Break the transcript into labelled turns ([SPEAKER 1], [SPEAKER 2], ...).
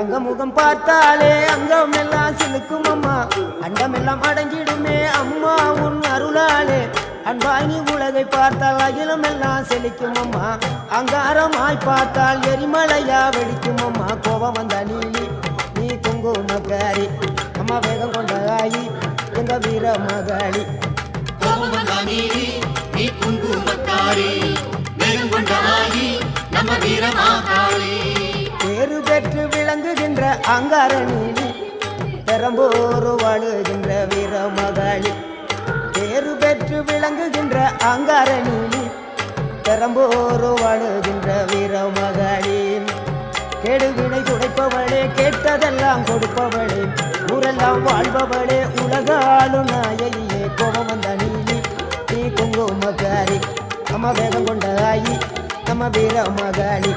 [SPEAKER 1] தங்க முகம் பார்த்தாலே அங்கம் எல்லாம் சிலுக்கும் அம்மா அண்டமெல்லாம் அடங்கிடுமே அம்மா உன் அருளாலே அன்பாய் நீ உலகை பார்த்தால் அகிலம் எல்லாம் செழிக்கும் அம்மா அங்காரமாய் பார்த்தால் எரிமலையா வெடிக்கும் அம்மா கோபம் வந்த நீ குங்குமக்காரி அம்மா வேகம் கொண்ட ஆயி எங்க வீர மகாளி பேரு பெற்று விளங்குகின்ற அங்கார நீலி பெரம்போர் வாழுகின்ற வீர மகாளி பேரு பெற்று விளங்குகின்ற அங்கார நீலி பெரம்போர் வாழுகின்ற வீர மகாளி கேடுவினை துடைப்பவளே கேட்டதெல்லாம் கொடுப்பவளே ஊரெல்லாம் வாழ்பவளே உலகாலும் நாயகியே கோபம் வந்த நீலி நீ குங்குமக்காரி நம்ம வேகம் கொண்ட ஆயி நம்ம வீர மகாளி